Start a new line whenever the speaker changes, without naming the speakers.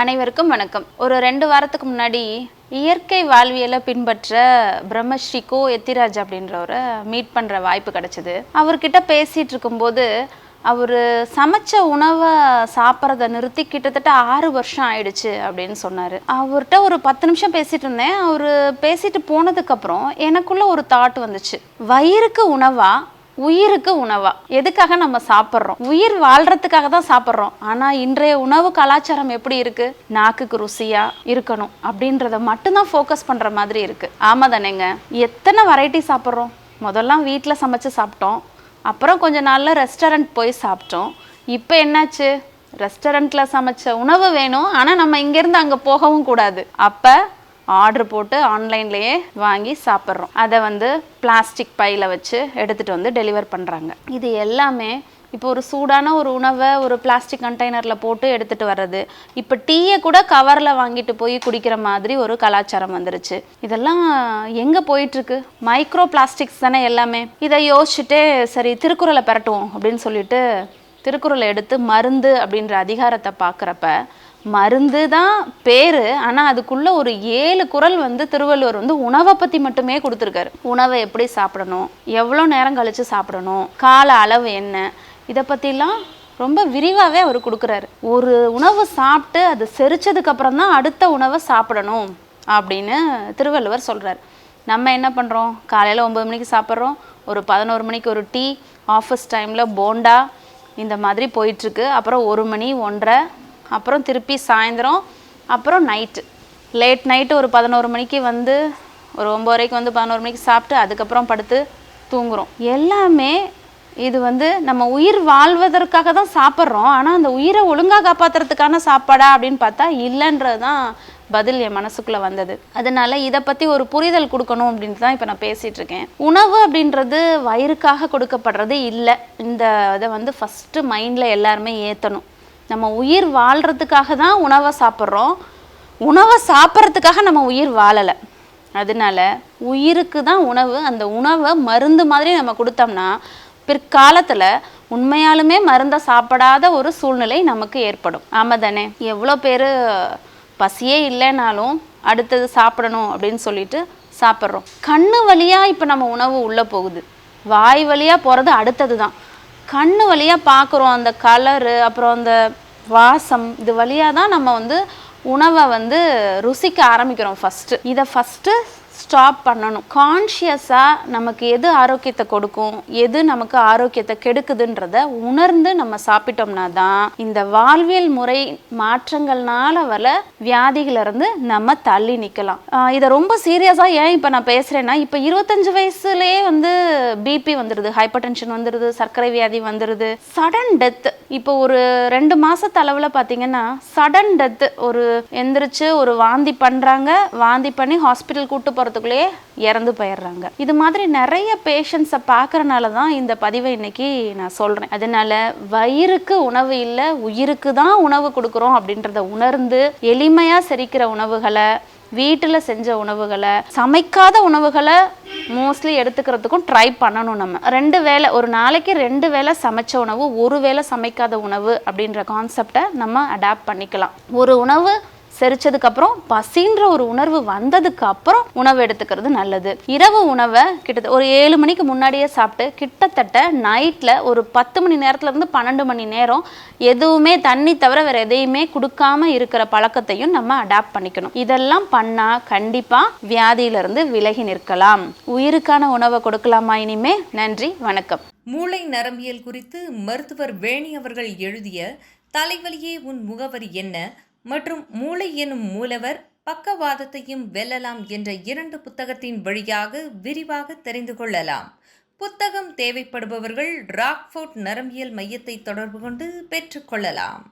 அனைவருக்கும் வணக்கம். ஒரு 2 வாரத்துக்கு முன்னாடி இயற்கை வாழ்வியலை பின்பற்ற பிரம்மஸ்ரீ கோ எத்திராஜ் அப்படின்றவரை மீட் பண்ணுற வாய்ப்பு கிடச்சிது. அவர்கிட்ட பேசிகிட்டு இருக்கும்போது அவர் சமைச்ச உணவை சாப்பிட்றத நிறுத்தி கிட்டத்தட்ட 6 வருஷம் ஆயிடுச்சு அப்படின்னு சொன்னார். அவர்கிட்ட ஒரு 10 நிமிஷம் பேசிகிட்டு இருந்தேன். அவர் பேசிட்டு போனதுக்கப்புறம் எனக்குள்ள ஒரு தாட் வந்துச்சு. வயிறுக்கு உணவா உயிருக்கு உணவா? எதுக்காக நம்ம சாப்பிட்றோம்? உயிர் வாழ்றதுக்காக தான் சாப்பிட்றோம். ஆனால் இன்றைய உணவு கலாச்சாரம் எப்படி இருக்கு? நாக்குக்கு ருசியா இருக்கணும் அப்படின்றத மட்டும்தான் ஃபோக்கஸ் பண்ணுற மாதிரி இருக்கு. ஆமாம் தானேங்க? எத்தனை வெரைட்டி சாப்பிட்றோம்? முதல்லாம் வீட்டில் சமைச்சு சாப்பிட்டோம், அப்புறம் கொஞ்ச நாளில் ரெஸ்டாரண்ட் போய் சாப்பிட்டோம். இப்போ என்னாச்சு? ரெஸ்டாரண்ட்டில் சமைச்ச உணவு வேணும், ஆனால் நம்ம இங்கேருந்து அங்கே போகவும் கூடாது. அப்போ ஆர்டர் போட்டு ஆன்லைன்லேயே வாங்கி சாப்பிட்றோம். அதை பிளாஸ்டிக் பையில் வச்சு எடுத்துகிட்டு வந்து டெலிவர் பண்ணுறாங்க. இது எல்லாமே இப்போ ஒரு சூடான ஒரு உணவை ஒரு பிளாஸ்டிக் கண்டெய்னரில் போட்டு எடுத்துகிட்டு வர்றது. இப்போ டீயை கூட கவரில் வாங்கிட்டு போய் குடிக்கிற மாதிரி ஒரு கலாச்சாரம் வந்துருச்சு. இதெல்லாம் எங்கே போயிட்டுருக்கு? மைக்ரோ பிளாஸ்டிக்ஸ் தானே எல்லாமே. இதை யோசிச்சுட்டே சரி திருக்குறளை பெரட்டுவோம் அப்படின்னு சொல்லிட்டு திருக்குறளை எடுத்து மருந்து அப்படின்ற அதிகாரத்தை பார்க்குறப்ப மருந்து தான் பேர், ஆனால் அதுக்குள்ளே ஒரு 7 குறள் திருவள்ளுவர் உணவை பற்றி மட்டுமே கொடுத்துருக்காரு. உணவை எப்படி சாப்பிடணும், எவ்வளோ நேரம் கழித்து சாப்பிடணும், கால அளவு என்ன, இதை பற்றிலாம் ரொம்ப விரிவாகவே அவர் கொடுக்குறாரு. ஒரு உணவு சாப்பிட்டு அது செரிச்சதுக்கப்புறம் தான் அடுத்த உணவை சாப்பிடணும் அப்படின்னு திருவள்ளுவர் சொல்கிறார். நம்ம என்ன பண்ணுறோம்? காலையில் 9 மணிக்கு சாப்பிட்றோம், ஒரு 11 மணிக்கு ஒரு டீ, ஆஃபீஸ் டைமில் போண்டா, இந்த மாதிரி போயிட்டுருக்கு. அப்புறம் 1 மணி 1:30, அப்புறம் திருப்பி சாயந்தரம், அப்புறம் நைட்டு லேட் நைட்டு ஒரு 11 மணிக்கு ஒரு 9:30க்கு 11 மணிக்கு சாப்பிட்டு அதுக்கப்புறம் படுத்து தூங்குகிறோம். எல்லாமே இது நம்ம உயிர் வாழ்வதற்காக தான் சாப்பிட்றோம். ஆனால் அந்த உயிரை ஒழுங்காக காப்பாற்றுறதுக்கான சாப்பாடா அப்படின்னு பார்த்தா இல்லைன்றது தான் பதில் என் மனசுக்குள்ளே வந்தது. அதனால இதை பற்றி ஒரு புரிதல் கொடுக்கணும் அப்படின்ட்டு தான் இப்போ நான் பேசிகிட்டு இருக்கேன். உணவு அப்படின்றது வயிறுக்காக கொடுக்கப்படுறது இல்லை. இந்த இதை ஃபஸ்ட்டு மைண்டில் எல்லாருமே ஏற்றணும். நம்ம உயிர் வாழ்கிறதுக்காக தான் உணவை சாப்பிட்றோம். உணவை சாப்பிட்றதுக்காக நம்ம உயிர் வாழலை. அதனால உயிருக்கு தான் உணவு. அந்த உணவை மருந்து மாதிரி நம்ம கொடுத்தோம்னா பிற்காலத்தில் உண்மையாலுமே மருந்தை சாப்பிடாத ஒரு சூழ்நிலை நமக்கு ஏற்படும். ஆமாம் தானே? எவ்வளோ பேர் பசியே இல்லைனாலும் அடுத்தது சாப்பிடணும் அப்படின்னு சொல்லிட்டு சாப்பிட்றோம். கண்ணு வழியாக இப்போ நம்ம உணவு உள்ளே போகுது, வாய் வழியாக போகிறது அடுத்தது தான். கண்ணு வழியாக பார்க்குறோம், அந்த கலரு, அப்புறம் அந்த வாசம், இது வழியாக தான் நம்ம உணவை ருசிக்க ஆரம்பிக்கிறோம். இதை ஃபஸ்ட்டு ஸ்டாப் பண்ணணும். கான்ஷியஸாக நமக்கு எது ஆரோக்கியத்தை கொடுக்கும், எது நமக்கு ஆரோக்கியத்தை கெடுக்குதுன்றத உணர்ந்து நம்ம சாப்பிட்டோம்னா தான் இந்த வாழ்வியல் முறை மாற்றங்கள்னால வர வியாதிகளிலிருந்து நம்ம தள்ளி நிற்கலாம். இதை ரொம்ப சீரியஸாக ஏன் இப்போ நான் பேசுகிறேன்னா, இப்போ 25 வயசுலேயே பிபி வந்துடுது, ஹைப்பர் டென்ஷன் வந்துடுது, சர்க்கரை வியாதி வந்துடுது, சடன் டெத்து. இப்போ ஒரு 2 மாதத்து அளவில் பார்த்தீங்கன்னா சடன் டெத்து. ஒரு எந்திரிச்சு ஒரு வாந்தி பண்ணுறாங்க, வாந்தி பண்ணி ஹாஸ்பிட்டல் கூட்டு போகிறதுக்குள்ளேயே இறந்து போயிடுறாங்க. இது மாதிரி நிறைய பேஷண்ட்ஸை பார்க்கறனால தான் இந்த பதிவை இன்னைக்கு நான் சொல்கிறேன். அதனால வயிறுக்கு உணவு இல்லை, உயிருக்கு தான் உணவு கொடுக்குறோம் அப்படின்றத உணர்ந்து எளிமையாக செரிக்கிற உணவுகளை, வீட்டில் செஞ்ச உணவுகளை, சமைக்காத உணவுகளை மோஸ்ட்லி எடுத்துக்கிறதுக்கும் ட்ரை பண்ணணும். நம்ம 2 வேளை, ஒரு நாளைக்கு 2 வேளை சமைச்ச உணவு, 1 வேளை சமைக்காத உணவு அப்படின்ற கான்செப்டை நம்ம அடாப்ட் பண்ணிக்கலாம். ஒரு உணவு செரிச்சதுக்கப்புறம் பசின்ற ஒரு உணர்வு வந்ததுக்கு அப்புறம் உணவு எடுத்துக்கிறது நல்லது. இரவு உணவை கிட்டத்தட்ட ஒரு 7 மணிக்கு முன்னாடியே சாப்பிட்டு கிட்டத்தட்ட நைட்டில் ஒரு 10 மணி நேரத்துலேருந்து 12 மணி நேரம் எதுவுமே தண்ணி தவிர வேறு எதையுமே கொடுக்காம இருக்கிற பழக்கத்தையும் நம்ம அடாப்ட் பண்ணிக்கணும். இதெல்லாம் பண்ணால் கண்டிப்பாக வியாதியிலிருந்து விலகி நிற்கலாம். உயிருக்கான உணவை கொடுக்கலாமா இனிமே? நன்றி, வணக்கம்.
மூளை நரம்பியல் குறித்து மருத்துவர் வேணி அவர்கள் எழுதிய தலைவலியே உன் முகவரி என்ன மற்றும் மூளை எனும் மூலவர் பக்கவாதத்தையும் வெல்லலாம் என்ற 2 புத்தகத்தின் வழியாக விரிவாக தெரிந்து கொள்ளலாம். புத்தகம் தேவைப்படுபவர்கள் ராக்ஃபோர்ட் நரம்பியல் மையத்தை தொடர்பு கொண்டு பெற்றுக்கொள்ளலாம்.